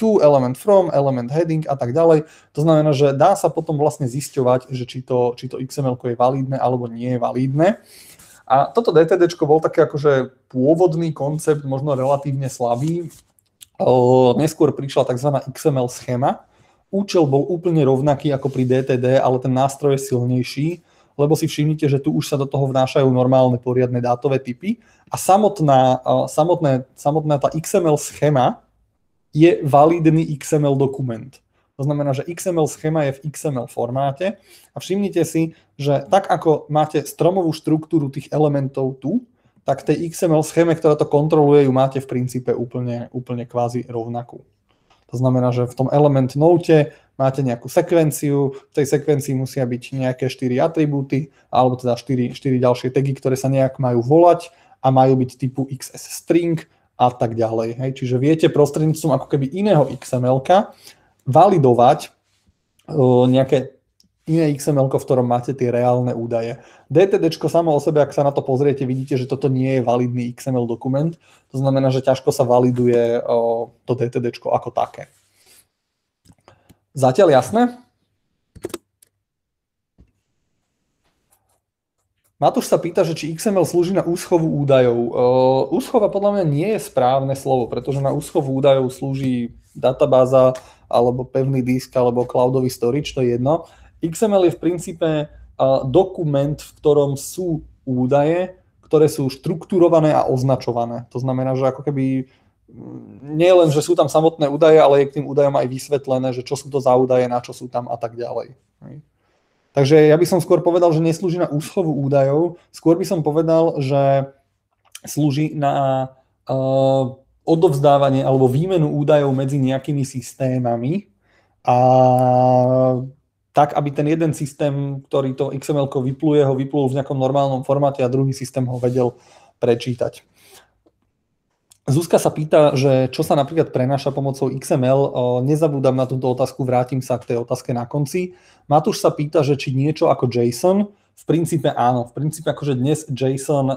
S1: to, element from, element heading a tak ďalej. To znamená, že dá sa potom vlastne zisťovať, že či to XML-ko je validné alebo nie je validné. A toto DTDčko bol taký akože pôvodný koncept, možno relatívne slabý. Neskôr prišla tzv. XML schéma. Účel bol úplne rovnaký ako pri DTD, ale ten nástroj je silnejší, lebo si všimnite, že tu už sa do toho vnášajú normálne poriadne dátové typy a samotná tá XML schéma je validný XML dokument. To znamená, že XML schéma je v XML formáte a všimnite si, že tak ako máte stromovú štruktúru tých elementov tu, tak tej XML schéme, ktorá to kontroluje, ju máte v princípe úplne kvázi rovnakú. To znamená, že v tom element note máte nejakú sekvenciu, v tej sekvencii musia byť nejaké 4 atribúty, alebo teda 4 ďalšie tagy, ktoré sa nejak majú volať a majú byť typu XS string a tak ďalej. Hej. Čiže viete prostredníctvom ako keby iného XML-ka validovať nejaké iné XML-ko, v ktorom máte tie reálne údaje. DTDčko samo o sebe, ak sa na to pozriete, vidíte, že toto nie je validný XML dokument. To znamená, že ťažko sa validuje to DTDčko ako také. Zatiaľ jasné? Matúš sa pýta, že či XML slúži na úschovu údajov. Úschova podľa mňa nie je správne slovo, pretože na úschovu údajov slúži databáza alebo pevný disk alebo cloudový storage, to je jedno. XML je v princípe dokument, v ktorom sú údaje, ktoré sú štrukturované a označované. To znamená, že ako keby nie len, že sú tam samotné údaje, ale je k tým údajom aj vysvetlené, že čo sú to za údaje, na čo sú tam a tak ďalej. Takže ja by som skôr povedal, že neslúži na úschovu údajov, skôr by som povedal, že slúži na odovzdávanie alebo výmenu údajov medzi nejakými systémami a tak, aby ten jeden systém, ktorý to XML-ko vypluje, ho vyplul v nejakom normálnom formáte a druhý systém ho vedel prečítať. Zuzka sa pýta, že čo sa napríklad prenáša pomocou XML. Nezabúdam na túto otázku, vrátim sa k tej otázke na konci. Matúš sa pýta, že či niečo ako JSON. V princípe áno. V princípe akože dnes JSON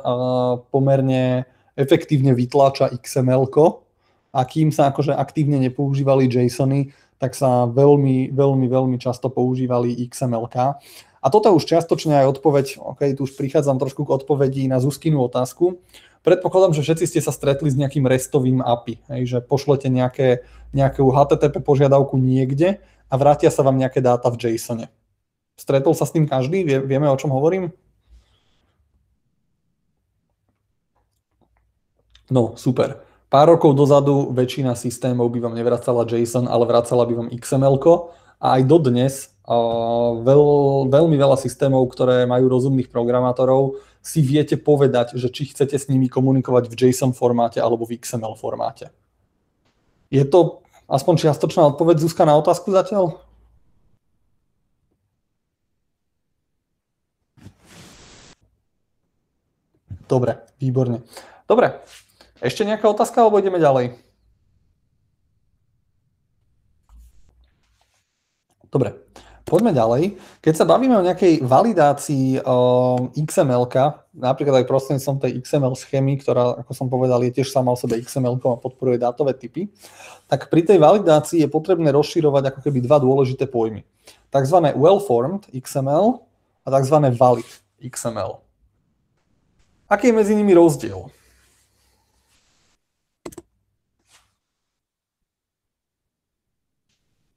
S1: pomerne efektívne vytláča XML-ko a kým sa akože aktívne nepoužívali JSOny, tak sa veľmi často používali XML-ka. A toto už čiastočne aj odpoveď, tu už prichádzam trošku k odpovedi na Zuzkinu otázku. Predpokladám, že všetci ste sa stretli s nejakým restovým API, že pošlete nejakú HTTP požiadavku niekde a vrátia sa vám nejaké dáta v JSONe. Stretol sa s tým každý? Vieme, o čom hovorím? No, super. Pár rokov dozadu väčšina systémov by vám nevracala JSON, ale vracala by vám XML-ko a aj dodnes veľmi veľa systémov, ktoré majú rozumných programátorov, si viete povedať, že či chcete s nimi komunikovať v JSON formáte alebo v XML formáte. Je to aspoň čiastočná odpoveď, Zuzka, na otázku zatiaľ? Dobre, výborne. Dobre. Ešte nejaká otázka, alebo ideme ďalej? Dobre, poďme ďalej. Keď sa bavíme o nejakej validácii XML-ka, napríklad aj prostredníctvom tej XML schémy, ktorá, ako som povedal, je tiež sama o sebe XML-kom a podporuje dátové typy, tak pri tej validácii je potrebné rozširovať ako keby dva dôležité pojmy. Takzvané well-formed XML a takzvané valid XML. Aký je medzi nimi rozdiel?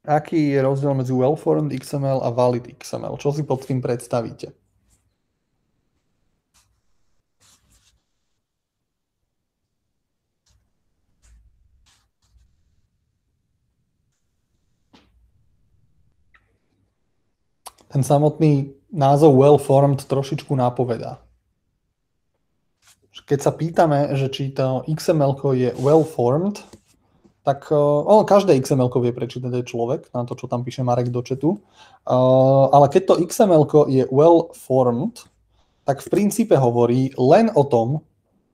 S1: Aký je rozdiel medzi well-formed XML a valid XML? Čo si pod tým predstavíte? Ten samotný názov well-formed trošičku napovedá. Keď sa pýtame, že či to XML je well-formed, tak každé XML-ko vie prečítať aj človek, na to, čo tam píše Marek do chatu. Ale keď to XML-ko je well-formed, tak v princípe hovorí len o tom,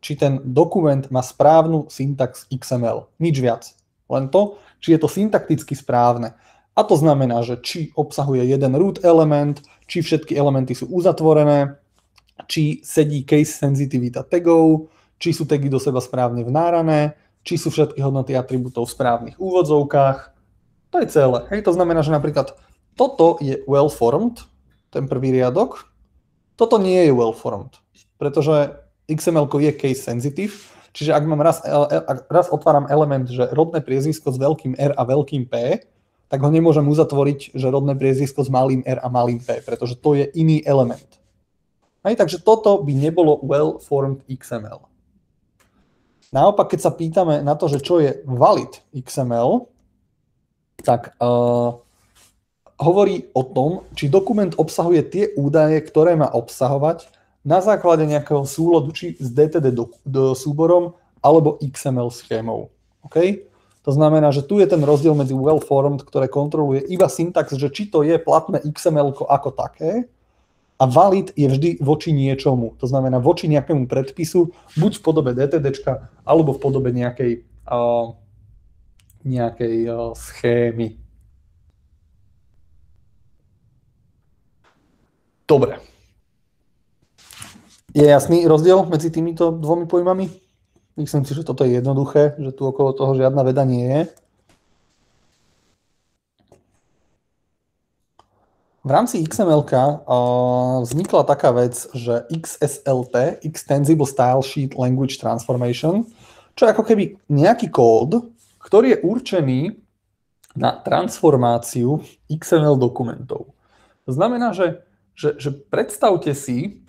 S1: či ten dokument má správnu syntax XML. Nič viac. Len to, či je to syntakticky správne. A to znamená, že či obsahuje jeden root element, či všetky elementy sú uzatvorené, či sedí case sensitivita tagov, či sú tagy do seba správne vnárané, či sú všetky hodnoty atribútov v správnych úvodzovkách. To je celé. Hej, to znamená, že napríklad toto je well-formed, ten prvý riadok, toto nie je well-formed, pretože XML je case sensitive, čiže ak mám raz otváram element, že rodné priezvisko s veľkým R a veľkým P, tak ho nemôžem uzatvoriť, že rodné priezvisko s malým R a malým P, pretože to je iný element. Hej, takže toto by nebolo well-formed XML. Naopak, keď sa pýtame na to, že čo je valid XML, tak hovorí o tom, či dokument obsahuje tie údaje, ktoré má obsahovať na základe nejakého súladu, či s DTD súborom alebo XML schémou. Okay? To znamená, že tu je ten rozdiel medzi well-formed, ktoré kontroluje iba syntax, že či to je platné XML ako také, a valid je vždy voči niečomu. To znamená voči nejakému predpisu, buď v podobe DTDčka, alebo v podobe nejakej schémy. Dobre. Je jasný rozdiel medzi týmito dvomi pojmami? Myslím si, že toto je jednoduché, že tu okolo toho žiadna veda nie je. V rámci XML-ka vznikla taká vec, že XSLT, Extensible Style Sheet Language Transformation, čo je ako keby nejaký kód, ktorý je určený na transformáciu XML dokumentov. To znamená, že predstavte si,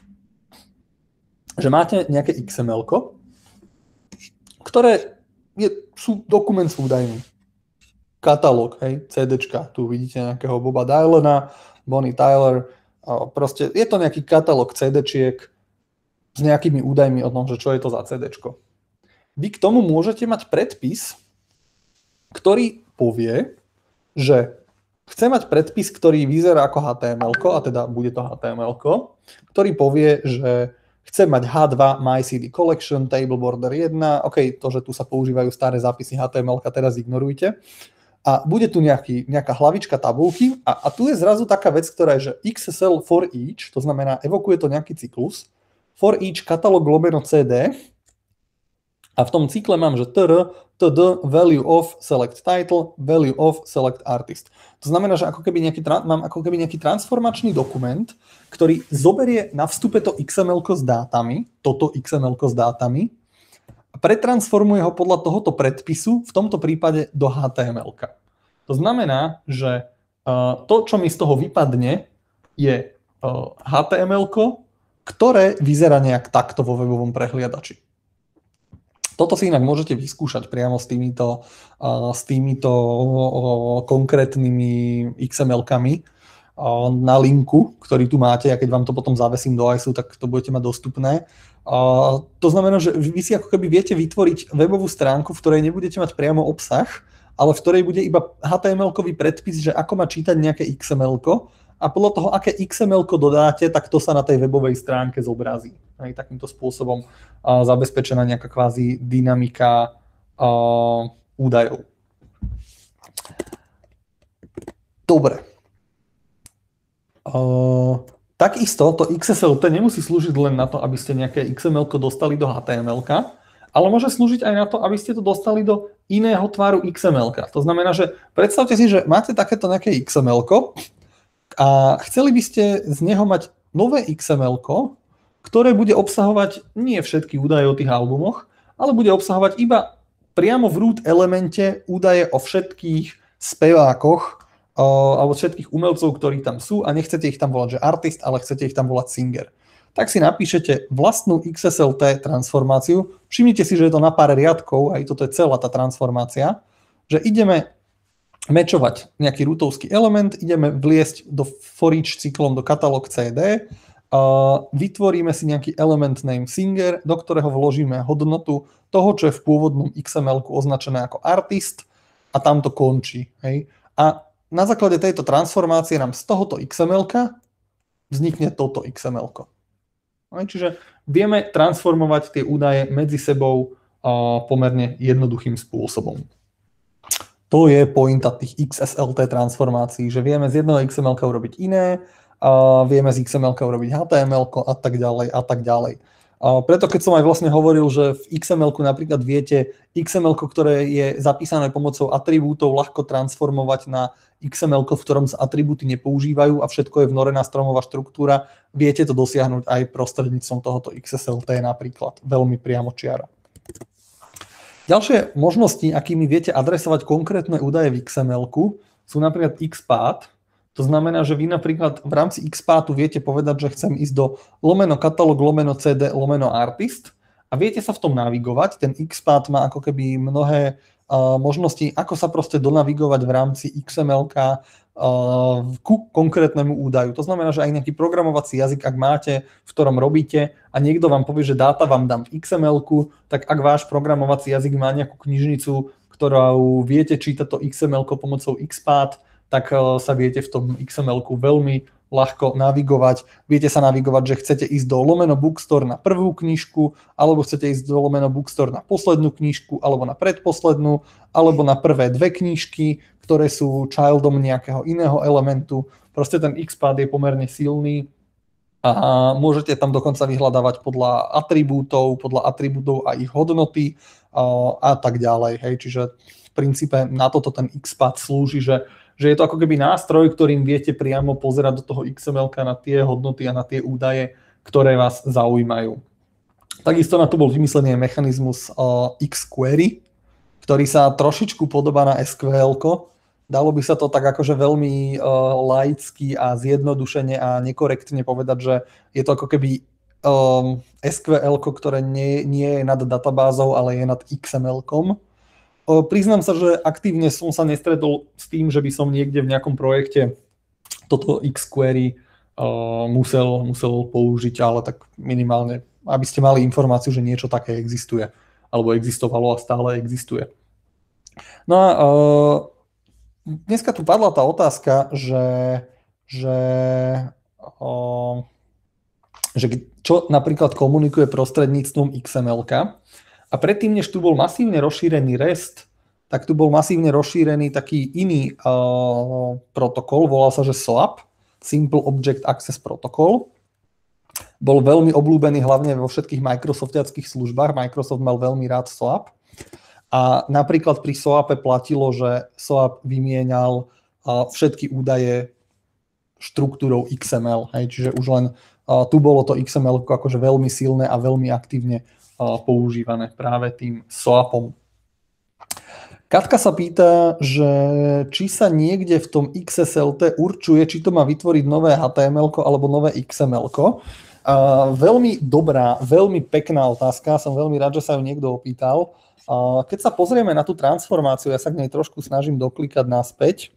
S1: že máte nejaké XML-ko, ktoré sú dokument s údajmi. Katalóg, hej, CDčka, tu vidíte nejakého Boba Dylana, Bonnie Tyler, proste je to nejaký katalóg CD-čiek s nejakými údajmi o tom, že čo je to za CD-čko. Vy k tomu môžete mať predpis, ktorý povie, že chce mať predpis, ktorý vyzerá ako HTML, a teda bude to HTML, ktorý povie, že chce mať H2 MyCD Collection, Table Border 1, OK, to, že tu sa používajú staré zápisy HTML, teraz ignorujte. A bude tu nejaká hlavička tabulky a tu je zrazu taká vec, ktorá je, že XSL for each, to znamená, evokuje to nejaký cyklus, for each katalog lomeno CD a v tom cykle mám, že tr, td, value of select title, value of select artist. To znamená, že mám ako keby nejaký transformačný dokument, ktorý zoberie na vstupe to XML-ko s dátami, toto XML-ko s dátami, a pretransformuje ho podľa tohoto predpisu, v tomto prípade do HTML-ka. To znamená, že to, čo mi z toho vypadne, je HTML-ko, ktoré vyzerá nejak takto vo webovom prehliadači. Toto si inak môžete vyskúšať priamo s týmito konkrétnymi XML-kami na linku, ktorý tu máte, a keď vám to potom zavesím do ISU, tak to budete mať dostupné. To znamená, že vy si ako keby viete vytvoriť webovú stránku, v ktorej nebudete mať priamo obsah, ale v ktorej bude iba HTML-kový predpis, že ako má čítať nejaké XML-ko a podľa toho, aké XML-ko dodáte, tak to sa na tej webovej stránke zobrazí. Aj takýmto spôsobom zabezpečená nejaká kvázi dynamika údajov. Dobre. Takisto to XSLT nemusí slúžiť len na to, aby ste nejaké XML-ko dostali do HTML-ka, ale môže slúžiť aj na to, aby ste to dostali do iného tvaru XML-ka. To znamená, že predstavte si, že máte takéto nejaké XML-ko a chceli by ste z neho mať nové XML-ko, ktoré bude obsahovať nie všetky údaje o tých albumoch, ale bude obsahovať iba priamo v root elemente údaje o všetkých spevákoch alebo všetkých umelcov, ktorí tam sú a nechcete ich tam volať, že artist, ale chcete ich tam volať singer. Tak si napíšete vlastnú XSLT transformáciu. Všimnite si, že je to na pár riadkov, aj toto je celá tá transformácia, že ideme matchovať nejaký rootovský element, ideme vliesť do for each cyklom do katalóg CD, vytvoríme si nejaký element name singer, do ktorého vložíme hodnotu toho, čo je v pôvodnom XML-ku označené ako artist a tam to končí. Hej? A na základe tejto transformácie nám z tohoto XML-ka vznikne toto XML-ko. Čiže vieme transformovať tie údaje medzi sebou pomerne jednoduchým spôsobom. To je pointa tých XSLT transformácií, že vieme z jedného XML-ka urobiť iné, vieme z XML-ka urobiť HTML-ko a tak ďalej a tak ďalej. Preto keď som aj vlastne hovoril, že v XML-ku napríklad viete XML-ko, ktoré je zapísané pomocou atribútov, ľahko transformovať na XML-ko, v ktorom sa atribúty nepoužívajú a všetko je vnorená stromová štruktúra, viete to dosiahnuť aj prostredníctvom tohoto XSLT napríklad, veľmi priamočiara. Ďalšie možnosti, akými viete adresovať konkrétne údaje v XML-ku, sú napríklad XPath. To znamená, že vy napríklad v rámci XPathu viete povedať, že chcem ísť do lomeno katalóg, lomeno CD, lomeno artist a viete sa v tom navigovať. Ten XPath má ako keby mnohé možnosti, ako sa proste donavigovať v rámci XML-ka ku konkrétnemu údaju. To znamená, že aj nejaký programovací jazyk, ak máte, v ktorom robíte a niekto vám povie, že dáta vám dám v XML-ku, tak ak váš programovací jazyk má nejakú knižnicu, ktorou viete čítať to XML-ko pomocou XPath, tak sa viete v tom XML-ku veľmi ľahko navigovať. Viete sa navigovať, že chcete ísť do lomeno bookstore na prvú knižku, alebo chcete ísť do lomeno bookstore na poslednú knižku, alebo na predposlednú, alebo na prvé dve knižky, ktoré sú childom nejakého iného elementu. Proste ten XPath je pomerne silný a môžete tam dokonca vyhľadávať podľa atribútov a ich hodnoty a tak ďalej. Hej. Čiže v princípe na toto ten XPath slúži, že je to ako keby nástroj, ktorým viete priamo pozerať do toho XML-ka na tie hodnoty a na tie údaje, ktoré vás zaujímajú. Takisto na to bol vymyslený mechanizmus XQuery, ktorý sa trošičku podobá na SQL-ko. Dalo by sa to tak akože veľmi laicky a zjednodušene a nekorektne povedať, že je to ako keby SQL-ko, ktoré nie je nad databázou, ale je nad XML-kom. Priznám sa, že aktívne som sa nestretol s tým, že by som niekde v nejakom projekte toto XQuery musel použiť, ale tak minimálne, aby ste mali informáciu, že niečo také existuje, alebo existovalo a stále existuje. No a dneska tu padla tá otázka, že čo napríklad komunikuje prostredníctvom XML-ka. A predtým, než tu bol masívne rozšírený REST, tak tu bol masívne rozšírený taký iný protokol, volal sa, že SOAP, Simple Object Access Protocol. Bol veľmi obľúbený hlavne vo všetkých Microsoftiackých službách. Microsoft mal veľmi rád SOAP. A napríklad pri SOAPe platilo, že SOAP vymienial všetky údaje štruktúrou XML. Hej. Čiže už len tu bolo to XML akože veľmi silné a veľmi aktívne používané práve tým SOAPom. Katka sa pýta, že či sa niekde v tom XSLT určuje, či to má vytvoriť nové HTML-ko alebo nové XML-ko. Veľmi dobrá, veľmi pekná otázka, som veľmi rád, že sa ju niekto opýtal. Keď sa pozrieme na tú transformáciu, ja sa k nej trošku snažím doklikať naspäť,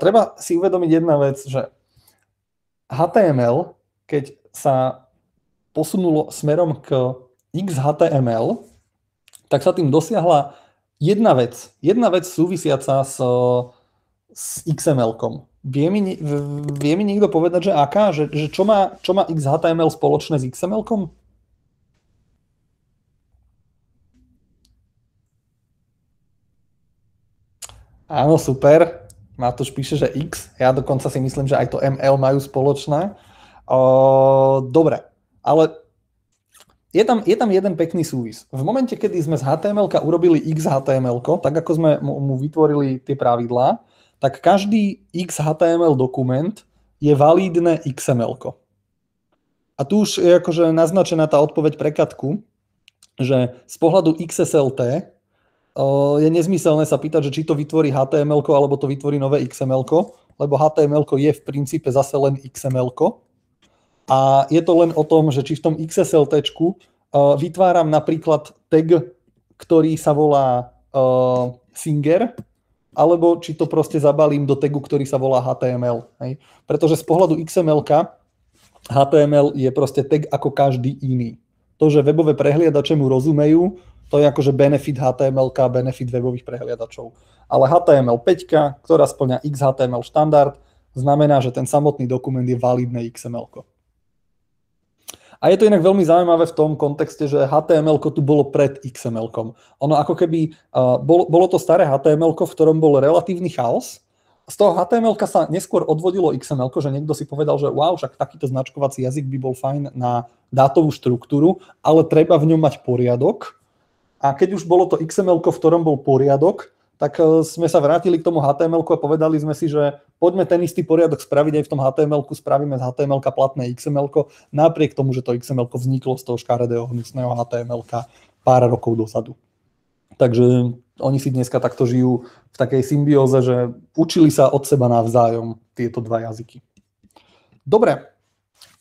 S1: treba si uvedomiť jedna vec, že HTML, keď sa posunulo smerom k XHTML, tak sa tým dosiahla jedna vec súvisiaca s XML-kom. Vie mi niekto povedať, že aká? Že čo má XHTML spoločné s XML-kom? Áno, super. Matúš píše, že X, ja dokonca si myslím, že aj to ML majú spoločné. Dobre, ale je tam jeden pekný súvis. V momente, kedy sme z HTML-ka urobili XHTML-ko, tak ako sme mu vytvorili tie pravidlá, tak každý XHTML dokument je validné XML-ko. A tu už je akože naznačená tá odpoveď pre Katku, že z pohľadu XSLT je nezmyselné sa pýtať, že či to vytvorí HTML-ko alebo to vytvorí nové XML-ko, lebo HTML-ko je v princípe zase len XML-ko. A je to len o tom, že či v tom XSLT-čku vytváram napríklad tag, ktorý sa volá Singer, alebo či to proste zabalím do tagu, ktorý sa volá HTML. Hej? Pretože z pohľadu XML-ka HTML je proste tag ako každý iný. To, že webové prehliadače mu rozumejú, to je akože benefit HTML-ka, benefit webových prehliadačov. Ale HTML5, ktorá spĺňa XHTML štandard, znamená, že ten samotný dokument je validné XML-ko. A je to inak veľmi zaujímavé v tom kontexte, že HTML-ko tu bolo pred XML-kom. Ono ako keby, bolo to staré HTML-ko, v ktorom bol relatívny chaos. Z toho HTML-ka sa neskôr odvodilo XML-ko, že niekto si povedal, že wow, však takýto značkovací jazyk by bol fajn na dátovú štruktúru, ale treba v ňom mať poriadok. A keď už bolo to XML-ko, v ktorom bol poriadok, tak sme sa vrátili k tomu HTML-ku a povedali sme si, že poďme ten istý poriadok spraviť aj v tom HTML-ku, spravíme z HTML-ka platné XML-ko, napriek tomu, že to XML-ko vzniklo z toho škaredého hnusného HTML-ka pár rokov dozadu. Takže oni si dneska takto žijú v takej symbióze, že učili sa od seba navzájom tieto dva jazyky. Dobre,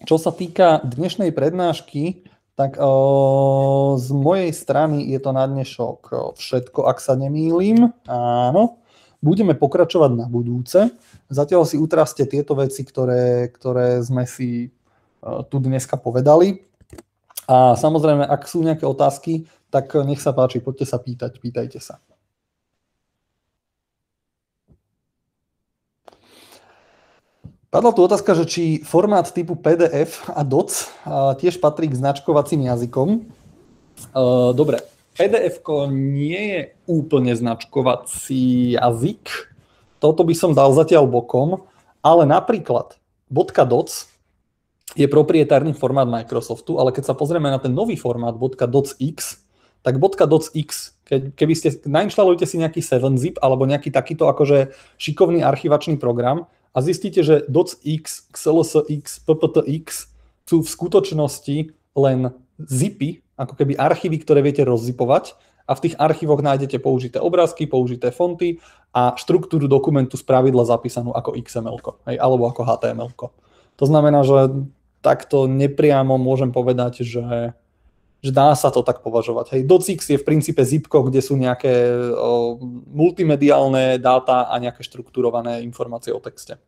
S1: čo sa týka dnešnej prednášky, tak z mojej strany je to na dnešok všetko, ak sa nemýlim. Áno, budeme pokračovať na budúce. Zatiaľ si utraste tieto veci, ktoré sme si tu dneska povedali. A samozrejme, ak sú nejaké otázky, tak nech sa páči, poďte sa pýtať, pýtajte sa. Padla tu otázka, že či formát typu PDF a DOC tiež patrí k značkovacím jazykom. Dobre, PDF-ko nie je úplne značkovací jazyk. Toto by som dal zatiaľ bokom, ale napríklad .doc je proprietárny formát Microsoftu, ale keď sa pozrieme na ten nový formát .docx, tak .docx, keby ste nainštalujete si nejaký 7-zip alebo nejaký takýto akože šikovný archivačný program, a zistíte, že docx, xlsx, pptx sú v skutočnosti len zipy, ako keby archívy, ktoré viete rozzipovať a v tých archívoch nájdete použité obrázky, použité fonty a štruktúru dokumentu spravidla zapísanú ako XML-ko, alebo ako HTML-ko. To znamená, že takto nepriamo môžem povedať, že dá sa to tak považovať. Docx je v princípe zipko, kde sú nejaké multimediálne dáta a nejaké štrukturované informácie o texte.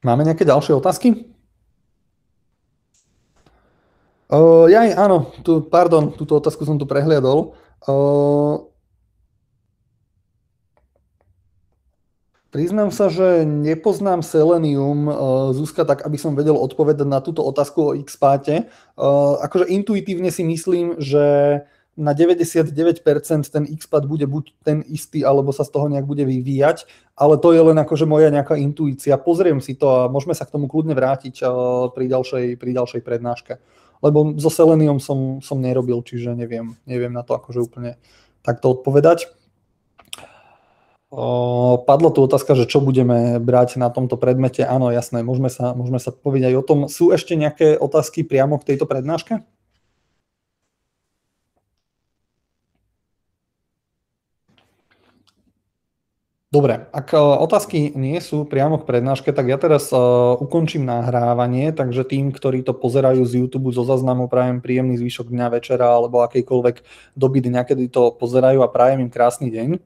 S1: Máme nejaké ďalšie otázky? Áno, túto otázku som tu prehliadol. Priznám sa, že nepoznám Selenium, Zuzka, tak aby som vedel odpovedať na túto otázku o XPáte. Akože intuitívne si myslím, že na 99% ten XPAT bude buď ten istý, alebo sa z toho nejak bude vyvíjať, ale to je len akože moja nejaká intuícia. Pozriem si to a môžeme sa k tomu kľudne vrátiť pri ďalšej prednáške. Lebo so Selenium som nerobil, čiže neviem na to akože úplne takto odpovedať. Padla tu otázka, že čo budeme brať na tomto predmete. Áno, jasné, môžeme sa povedať aj o tom. Sú ešte nejaké otázky priamo k tejto prednáške? Dobre, ak otázky nie sú priamo k prednáške, tak ja teraz ukončím nahrávanie, takže tým, ktorí to pozerajú z YouTube zo záznamu, prajem príjemný zvyšok dňa, večera alebo akejkoľvek doby dňa, kedy to pozerajú a prajem im krásny deň.